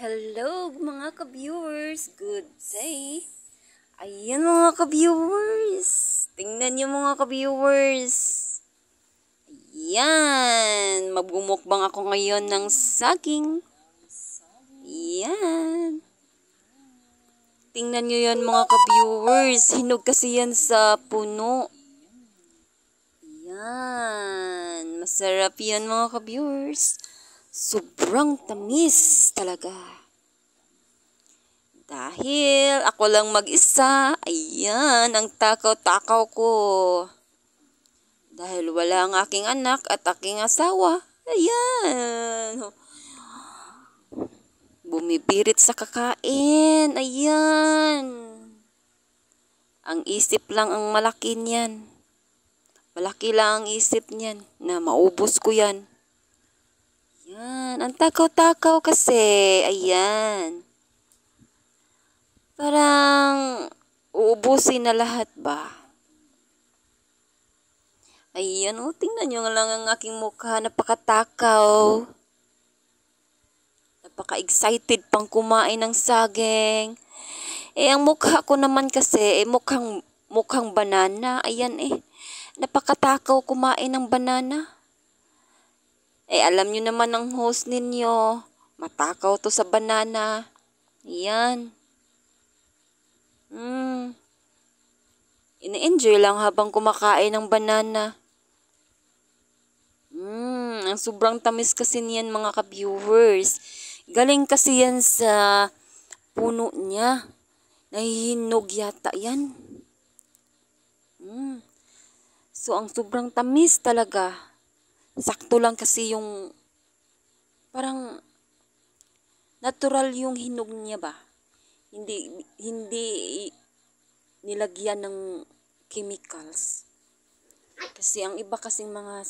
Hello mga ka-viewers! Good day! Ayan mga ka-viewers! Tingnan niyo mga ka-viewers! Ayan! Magmumukbang ako ngayon ng saging. Ayan! Tingnan niyo yan mga ka-viewers! Hinog kasi yan sa puno. Ayan! Masarap yan mga ka-viewers! Sobrang tamis talaga. Dahil ako lang mag-isa, ayan, ang takaw-takaw ko. Dahil wala ang aking anak at aking asawa, ayan. Bumibirit sa kakain, ayan. Ang isip lang ang malaki niyan. Malaki lang ang isip niyan na maubos ko yan. Ayan, ang takaw-takaw kasi, ayan. Parang uubusin na lahat ba? Ayan, tingnan nyo lang ang aking mukha, napakatakaw. Napaka-excited pang kumain ng saging. Ang mukha ko naman kasi, mukhang banana. Ayan napakatakaw kumain ng banana. Alam nyo naman ang host ninyo, matakaw to sa banana. Ayan. Ini-enjoy lang habang kumakain ng banana. Ang sobrang tamis kasi niyan mga ka-viewers. Galing kasi yan sa puno niya. Nahihinog yata yan. So ang sobrang tamis talaga. Sakto lang kasi yung parang natural yung hinog niya ba. Hindi nilagyan ng chemicals. Kasi ang iba kasing mga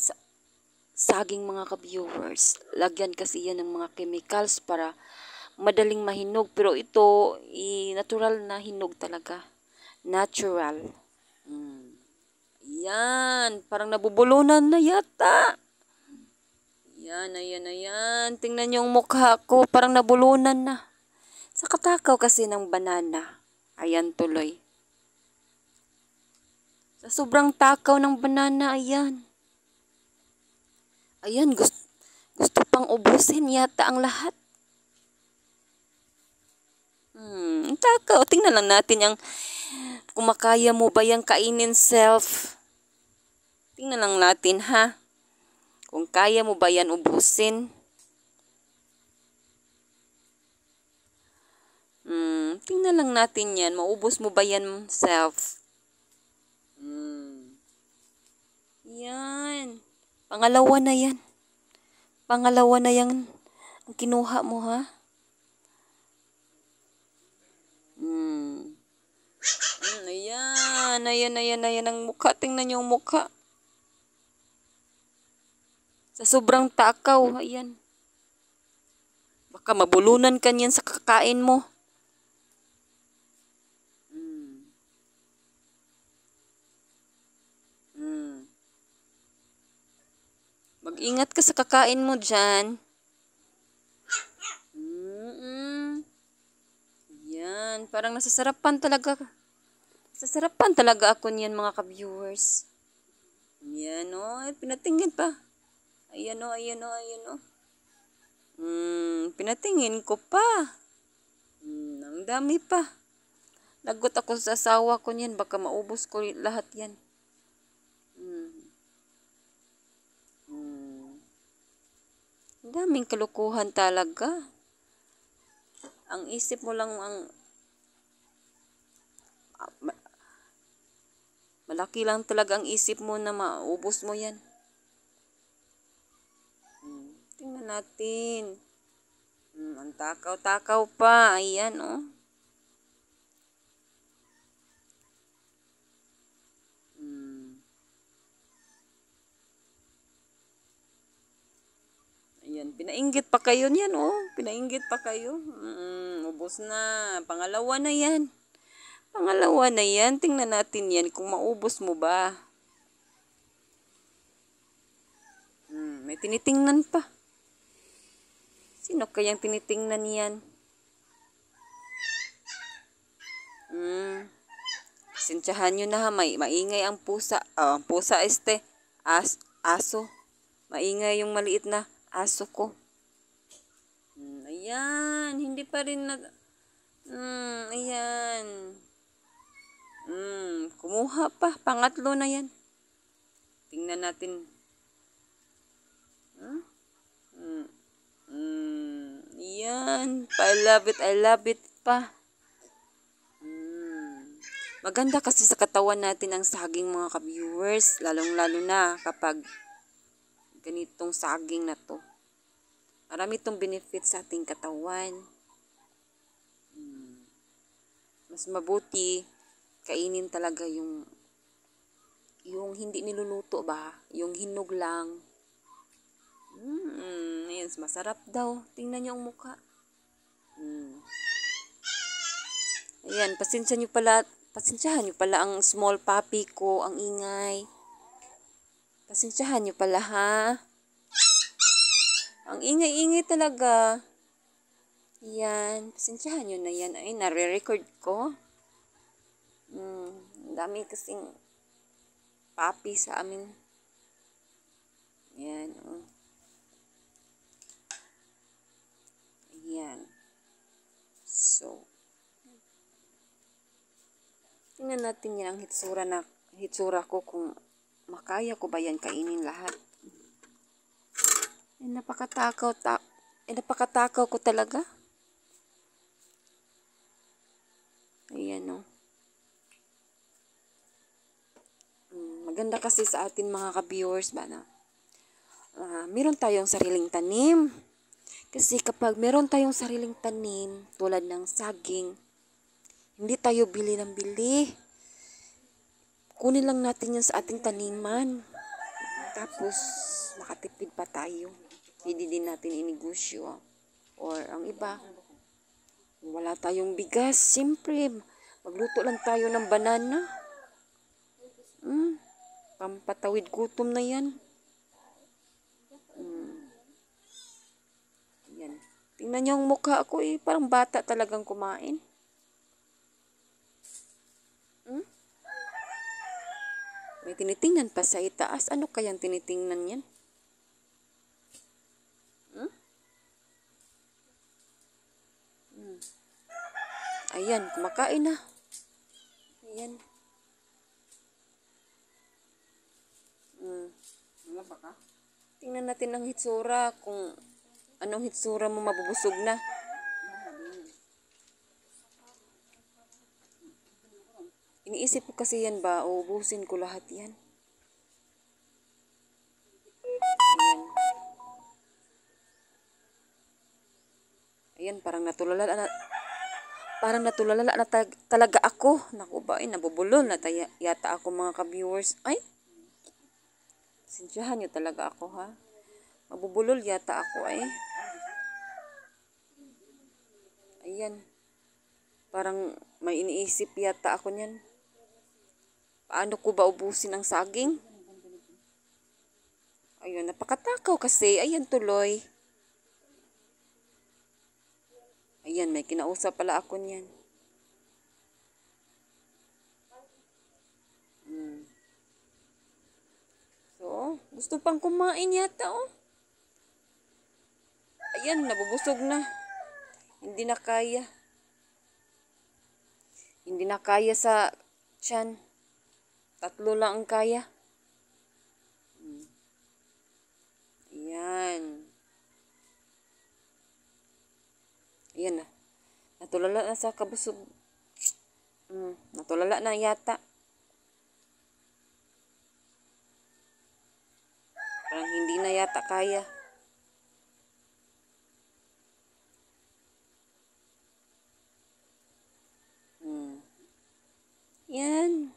saging mga ka-viewers, lagyan kasi yan ng mga chemicals para madaling mahinog. Pero ito, natural na hinog talaga. Natural. Yan, parang nabubulunan na yata. Ayan. Tingnan niyo yung mukha ko, parang nabulunan na. Sa katakaw kasi ng banana. Ayan tuloy. Sa sobrang takaw ng banana, ayan. Ayan, gusto pang ubusin yata ang lahat. Takaw. Tingnan lang natin yung kumakaya mo ba yung kainin self. Tingnan lang natin ha. Kung kaya mo ba yan ubusin. Tingnan lang natin yan. Maubos mo ba yan self? Yan. Pangalawa na yan. Pangalawa na yan ang kinuha mo ha. Ayan ang mukha. Tingnan niyo ang mukha. Sa sobrang takaw, ayan. Baka mabulunan ka niyan sa kakain mo. Mag-ingat ka sa kakain mo dyan. Yan, parang nasasarapan talaga. Nasasarapan talaga ako niyan mga ka-viewers. Yan pinatingin pa. Ayan o. Pinatingin ko pa. Ang dami pa. Lagot ako sa asawa ko niyan, baka maubos ko lahat yan. Ang daming kalukuhan talaga. Ang isip mo lang malaki lang talaga ang isip mo na maubos mo yan. Tingnan natin. Ang takaw-takaw pa. Ayan Ayan, pinainggit pa kayo niyan Pinainggit pa kayo. Ubos na. Pangalawa na yan. Pangalawa na yan. Tingnan natin yan kung maubos mo ba. May tinitingnan pa. Sino kayang tinitingnan yan? Sintyahan nyo na ha, maingay ang pusa. Ang pusa aso. Maingay yung maliit na aso ko. Ayan, hindi pa rin ayan. Kumuha pa, pangatlo na yan. Tingnan natin. Ayan, I love it pa. Maganda kasi sa katawan natin ang saging, mga ka-viewers, lalong-lalo na kapag ganitong saging na to. Marami itong benefit sa ating katawan. Mas mabuti kainin talaga yung hindi niluluto ba, yung hinog lang. Ayan, masarap daw. Tingnan niyo ang mukha. Ayan, pasensyahan niyo pala ang small puppy ko, ang ingay. Pasensyahan niyo pala ha. Ang ingay-ingay talaga. Ayan, pasensyahan niyo na yan. Ay, nare-record ko. Dami kasing puppy sa amin. Ayan, Ayan. So, tingnan natin yan ang hitsura ko kung makaya ko ba yan kainin lahat. Napakatakaw ko talaga. Ayan o. Maganda kasi sa atin mga ka-viewers ba na meron tayong sariling tanim. Kasi kapag meron tayong sariling tanim tulad ng saging, hindi tayo bili ng bili. Kunin lang natin yan sa ating taniman. Tapos, makatipid pa tayo. Hindi din natin inegosyo. Or ang iba, wala tayong bigas. Siyempre, magluto lang tayo ng banana. Pampatawid gutom na yan. Yan. Tingnan niyo ang mukha ko parang bata talagang kumain. May tinitingnan pa sa itaas. Ano kayang tinitingnan yan? Ayan, kumakain na. Ayan. Tingnan natin ang hitsura. Kung anong hitsura mo, mabubusog na. Iniisip ko kasi yan ba, uubusin ko lahat yan. Ayan. Ayan, parang natulala na talaga ako. Naku ba, nabubulol na yata ako mga ka-viewers. Ay, sensyahan nyo talaga ako ha. Mabubulol yata ako Ayan. Parang may iniisip yata ako niyan. Paano ko ba ubusin ang saging? Ayun, napakatakaw kasi. Ayan tuloy. Ayan, may kinausap pala ako niyan. So, gusto pang kumain yata Ayan, nabubusog na. Hindi na kaya. Hindi na kaya sa tiyan. 3 lang ang kaya. Ayan. Ayan na. Natulala na sa kabusog. Natulala na yata. Parang hindi na yata kaya. Yan.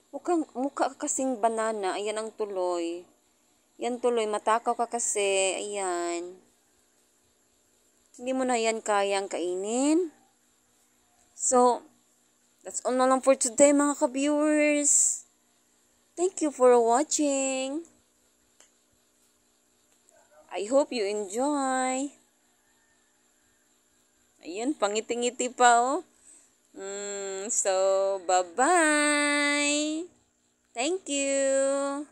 Mukha ka kasing banana. Ayan ang tuloy. Yan tuloy. Matakaw ka kasi. Ayan. Hindi mo na yan kayang kainin. So, that's all na lang for today mga ka-viewers. Thank you for watching. I hope you enjoy. Ayan, pangiti-ngiti pa So, bye-bye. Thank you.